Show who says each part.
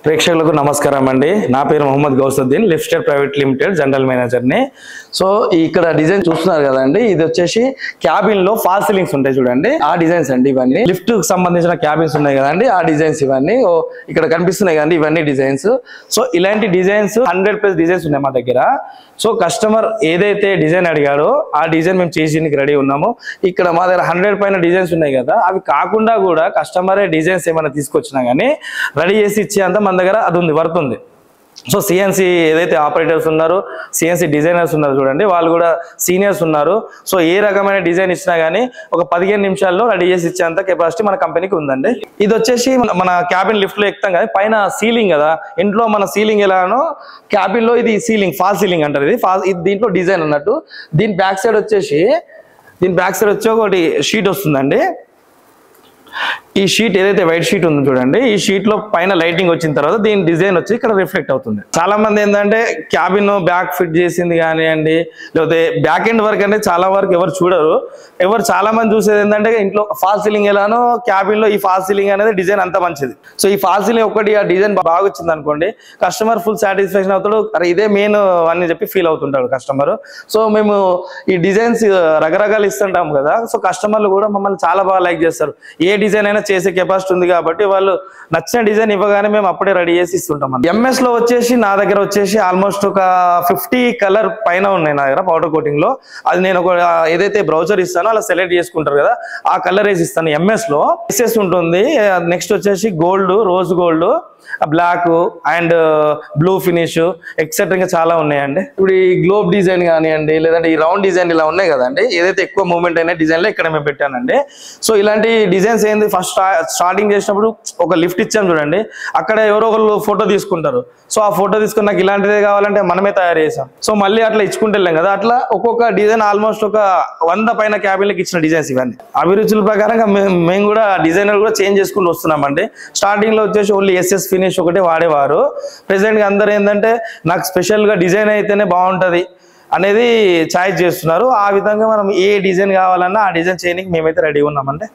Speaker 1: ప్రేక్షకులకు నమస్కారం అండి. నా పేరు Mohammed Gousuddin, lifestyle private limited general మేనేజర్ని. సో ఇక్కడ డిజైన్ చూస్తున్నారు కదండి, ఇది వచ్చేసి క్యాబిన్ లో ఫాల్ సీలింగ్స్ ఉంటాయి చూడండి, ఆ డిజైన్స్ అండి. ఇవన్నీ లిఫ్ట్ కు సంబంధించిన క్యాబిన్స్ ఉన్నాయి కదండి, ఆ డిజైన్స్ ఇవన్నీ ఇక్కడ కనిపిస్తున్నాయి కదండి, ఇవన్నీ డిజైన్స్. సో ఇలాంటి డిజైన్స్ 100+ డిజైన్స్ ఉన్నాయి మా దగ్గర. సో కస్టమర్ ఏదైతే డిజైన్ అడిగాడో ఆ డిజైన్ మేము చేసి రెడీ ఉన్నాము. ఇక్కడ మా దగ్గర 100 పైన డిజైన్స్ ఉన్నాయి కదా, అవి కాకుండా కూడా కస్టమరే డిజైన్స్ ఏమైనా తీసుకొచ్చినా కానీ రెడీ చేసి ఇచ్చే అంత మన దగ్గర అది ఉంది, వర్త్ ఉంది. సో సిఎన్సి ఏదైతే ఆపరేటర్స్ ఉన్నారో, సిఎన్సి డిజైనర్స్ ఉన్నారు చూడండి, వాళ్ళు కూడా సీనియర్స్ ఉన్నారు. సో ఏ రకమైన డిజైన్ ఇచ్చినా కానీ ఒక 15 నిమిషాల్లో రెడీ చేసి ఇచ్చేంత కెపాసిటీ మన కంపెనీకి ఉందండి. ఇది వచ్చేసి మన క్యాబిన్ లిఫ్ట్ లో ఎక్కుతాం కదా, పైన సీలింగ్ కదా, ఇంట్లో మన సీలింగ్ ఎలానో క్యాబిన్ లో ఇది సీలింగ్, ఫాల్ సీలింగ్ అంటారు. ఇది దీంట్లో డిజైన్ అన్నట్టు. దీని బ్యాక్ సైడ్ వచ్చి ఒకటి షీట్ వస్తుందండి. ఈ షీట్ ఏదైతే వైట్ షీట్ ఉందో చూడండి, ఈ షీట్ లో పైన లైటింగ్ వచ్చిన తర్వాత దీని డిజైన్ వచ్చి ఇక్కడ రిఫ్లెక్ట్ అవుతుంది. చాలా మంది ఏంటంటే క్యాబిన్ బ్యాక్ ఫిట్ చేసింది కానివ్వండి, లేకపోతే బ్యాక్ ఎండ్ వర్క్ అంటే చాలా వరకు ఎవరు చూడరు. చాలా మంది చూసేది ఏంటంటే ఇంట్లో ఫాల్ సీలింగ్ ఎలానో క్యాబిన్ లో ఈ ఫాల్ సీలింగ్ అనేది డిజైన్ అంత మంచిది. సో ఈ ఫాల్ సీలింగ్ ఒకటి ఆ డిజైన్ బాగా వచ్చింది అనుకోండి, కస్టమర్ ఫుల్ సాటిస్ఫాక్షన్ అవుతాడు, అరే ఇదే మెయిన్ అని చెప్పి ఫీల్ అవుతుంటాడు కస్టమర్. సో మేము ఈ డిజైన్స్ రకరకాలు ఇస్తుంటాం కదా, సో కస్టమర్లు కూడా మమ్మల్ని చాలా బాగా లైక్ చేస్తారు. ఏ డిజైన్ అయినా చేసే కెపాసిటీ ఉంది కాబట్టి వాళ్ళు నచ్చిన డిజైన్ ఇవ్వగానే మేము అప్పుడే రెడీ చేసి ఇస్తుంటాం. ఎంఎస్ లో వచ్చేసి నా దగ్గర వచ్చేసి ఆల్మోస్ట్ ఒక 50 కలర్ పైన ఉన్నాయి నా దగ్గర పౌడర్ కోటింగ్ లో. అది నేను ఒక ఏదైతే బ్రౌజర్ ఇస్తానో అలా సెలెక్ట్ చేసుకుంటారు కదా, ఆ కలర్ వేసి ఇస్తాను. ఎంఎస్ లో ఎస్ఎస్ ఉంటుంది, నెక్స్ట్ వచ్చేసి gold, rose gold, black and blue finish etcetera ఇంకా చాలా ఉన్నాయండి. ఇప్పుడు ఈ గ్లోబ్ డిజైన్ కానివ్వండి, లేదంటే ఈ రౌండ్ డిజైన్ ఇలా ఉన్నాయి కదండి, ఏదైతే ఎక్కువ మూవ్మెంట్ అయిన డిజైన్ లో ఇక్కడ మేము పెట్టానండి. సో ఇలాంటి డిజైన్స్ ఏంది, ఫస్ట్ స్టార్టింగ్ చేసినప్పుడు ఒక లిఫ్ట్ ఇచ్చాం చూడండి, అక్కడ ఎవరో ఒకళ్ళు ఫోటో తీసుకుంటారు. సో ఆ ఫోటో తీసుకుని నాకు ఇలాంటిదే కావాలంటే మనమే తయారు చేసాం. సో మళ్ళీ అట్లా ఇచ్చుకుంటే వెళ్ళాం కదా, అట్లా ఒక్కొక్క డిజైన్ ఆల్మోస్ట్ ఒక 100 పైన క్యాబిన్లకు ఇచ్చిన డిజైన్స్ ఇవన్నీ. అభిరుచుల ప్రకారంగా మేము కూడా డిజైనర్ కూడా చేంజ్ చేసుకుంటూ వస్తున్నామండి. స్టార్టింగ్ లో వచ్చేసి ఓన్లీ ఎస్ఎస్ ఫినిష్ ఒకటే వాడేవారు. ప్రెసెంట్ గా అందరూ ఏంటంటే నాకు స్పెషల్ గా డిజైన్ అయితేనే బాగుంటది అనేది ఛాయిస్ చేస్తున్నారు. ఆ విధంగా మనం ఏ డిజైన్ కావాలన్నా ఆ డిజైన్ చేయడానికి మేమైతే రెడీ ఉన్నామండి.